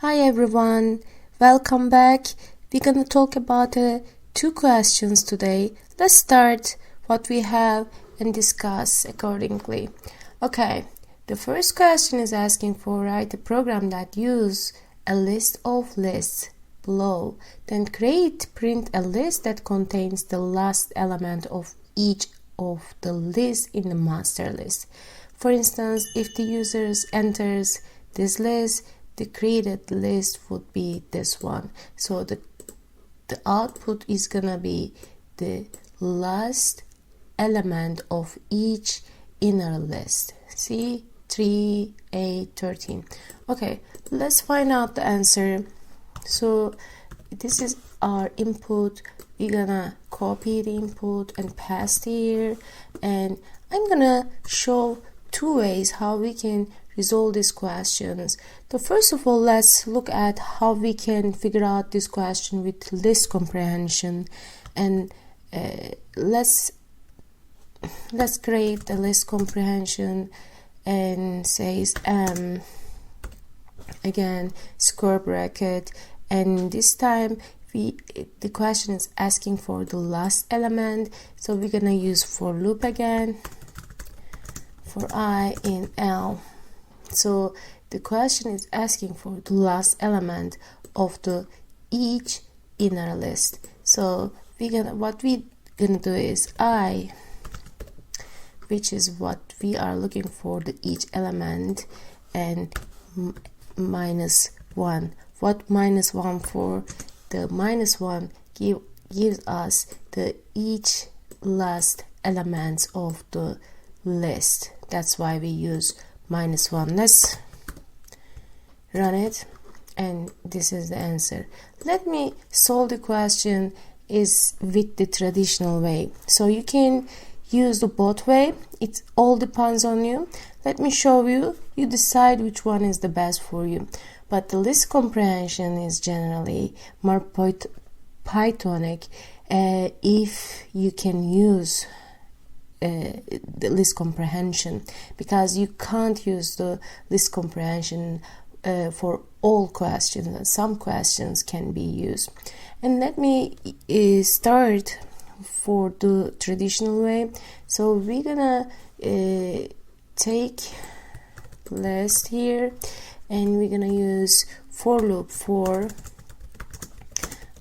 Hi everyone, welcome back. We're gonna talk about two questions today. Let's start what we have and discuss accordingly. Okay, the first question is asking for write a program that use a list of lists below. Then print a list that contains the last element of each of the lists in the master list. For instance, if the user enters this list, the created list would be this one. So the output is gonna be the last element of each inner list. See, 3, 8, 13. Okay, let's find out the answer. So this is our input. We're gonna copy the input and paste here, and I'm gonna show two ways how we can resolve these questions. So first of all, let's look at how we can figure out this question with list comprehension, and let's create a list comprehension and says again square bracket, and this time the question is asking for the last element, so we're gonna use for loop again for I in L. So the question is asking for the last element of the each inner list. So what we gonna do is I, which is what we are looking for, the each element, and minus 1. What minus 1 for? The minus 1 gives us the each last elements of the list. That's why we use minus 1. Let's run it, and this is the answer. Let me solve the question is with the traditional way. So you can use the both way. It all depends on you. Let me show you. You decide which one is the best for you. But the list comprehension is generally more Pythonic if you can use the list comprehension, because you can't use the list comprehension for all questions. Some questions can be used. And let me start for the traditional way. So we're gonna take list here, and we're gonna use for loop for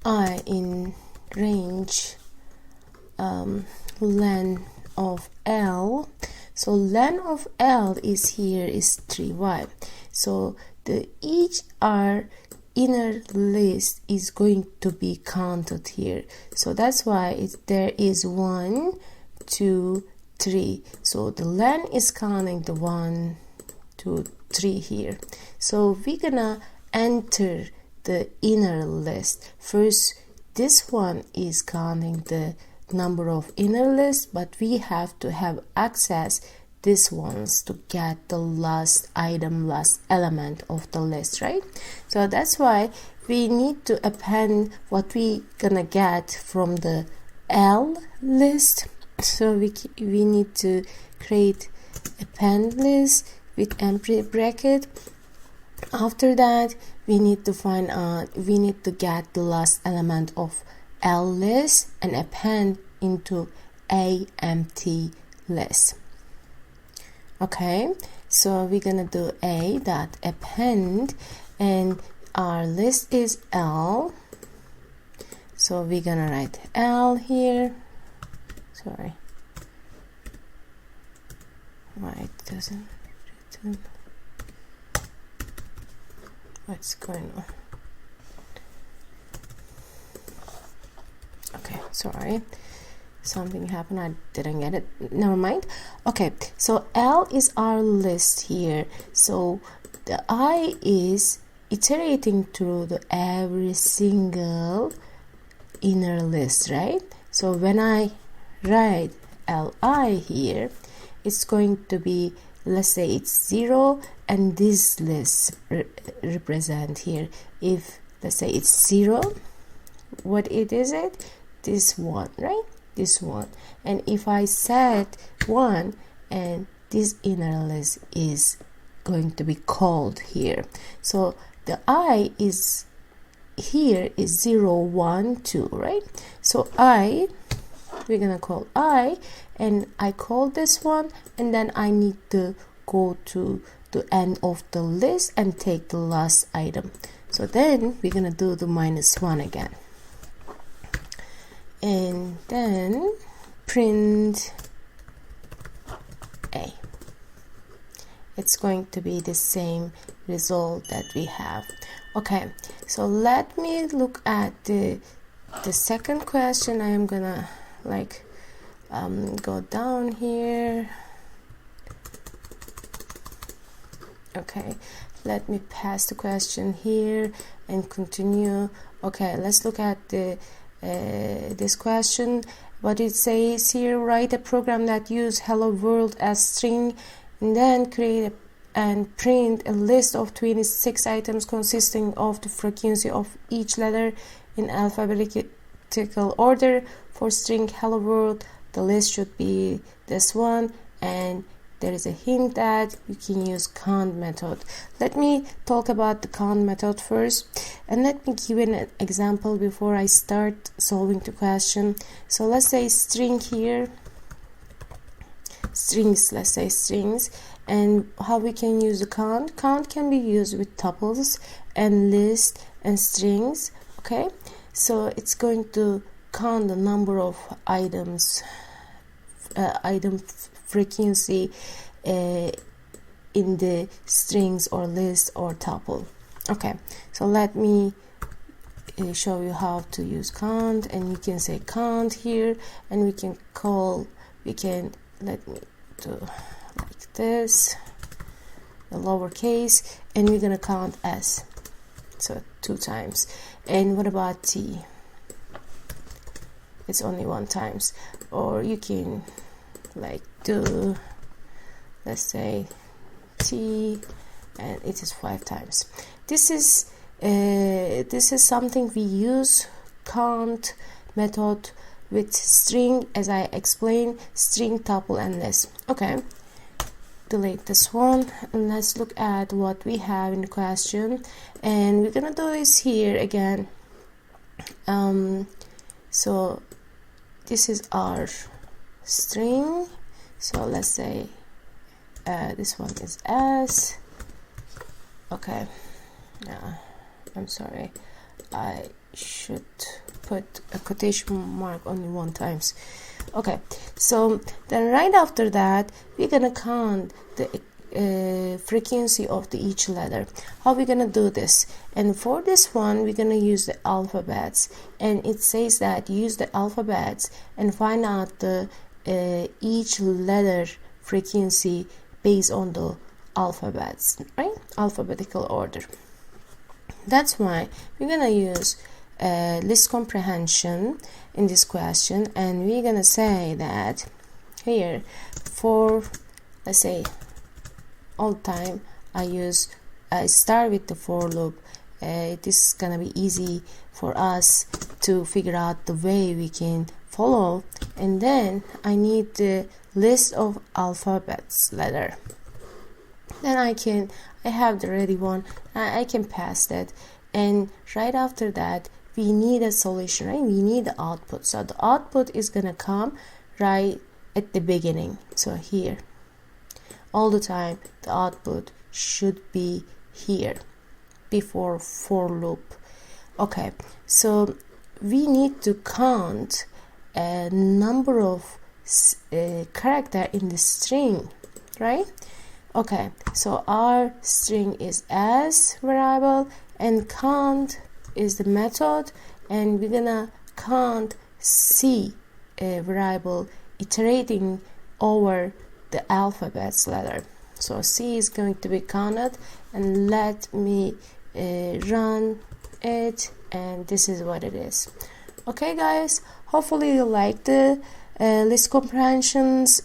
I in range len of L. So len of L is here is 3y. So the each our inner list is going to be counted here. So that's why there is 1, 2, 3. So the len is counting the 1, 2, 3 here. So we're gonna enter the inner list. First, this one is counting the number of inner lists, but we have to have access these ones to get the last item, last element of the list, right? So that's why we need to append what we gonna get from the L list. So we need to create append list with empty bracket. After that, we need to get the last element of L list and append into a empty list. Okay, so we're gonna do a dot append, and our list is L, so we're gonna write L here. Sorry, why it doesn't return? What's going on? Okay, sorry, something happened, I didn't get it, never mind. Okay, so L is our list here, so the I is iterating through every single inner list, right? So when I write Li here, it's going to be, let's say it's 0, and this list represent here. If let's say it's 0, what it is it? This one, right? This one. And if I set 1, and this inner list is going to be called here. So the I is here is 0, 1, 2, right? So we're gonna call I, and I call this one, and then I need to go to the end of the list and take the last item. So then we're gonna do the -1 again, and then print A. It's going to be the same result that we have. Okay, so let me look at the second question. I am gonna go down here. Okay, let me pass the question here and continue. Okay, let's look at the this question. What it says here: write a program that use hello world as string, and then create and print a list of 26 items consisting of the frequency of each letter in alphabetical order. For string hello world, the list should be this one, and there is a hint that you can use count method. Let me talk about the count method first, and let me give an example before I start solving the question. So let's say string here, strings, let's say strings, and how we can use the count. Count can be used with tuples and list and strings. Okay, so it's going to count the number of items, item frequency in the strings or list or tuple. Okay, so let me show you how to use count, and you can say count here, and we can let me do like this, a lowercase, and we're gonna count S, so 2 times. And what about T? It's only 1 times. Or you can do, let's say, T, and it is 5 times. This is something we use count method with string, as I explained, string, tuple, and list. Okay, delete this one, and let's look at what we have in the question, and we're gonna do this here again. So this is our string, so let's say this one is S. Okay, I'm sorry, I should put a quotation mark only 1 times. Okay, so then right after that we're gonna count the frequency of each letter. How we gonna do this? And for this one we're gonna use the alphabets, and it says that use the alphabets and find out the each letter frequency based on the alphabets, right? Alphabetical order. That's why we're gonna use list comprehension in this question, and we're gonna say that here, for, let's say, all the time I start with the for loop. This is gonna be easy for us to figure out the way we can follow, and then I need the list of alphabets letter. Then I have the ready one, I can pass that, and right after that we need a solution, right? We need the output. So the output is gonna come right at the beginning. So here, all the time the output should be here before for loop. Okay, so we need to count a number of character in the string, right? Okay, so our string is as variable, and count is the method, and we're gonna count C variable iterating over the alphabet's letter. So C is going to be counted, and let me run it, and this is what it is. Okay guys, hopefully you like the list comprehensions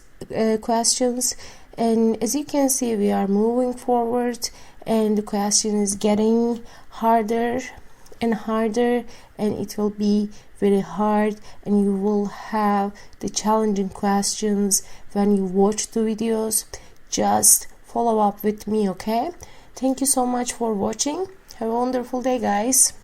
questions, and as you can see we are moving forward, and the question is getting harder and harder, and it will be very hard, and you will have the challenging questions when you watch the videos. Just follow up with me, okay? Thank you so much for watching. Have a wonderful day, guys.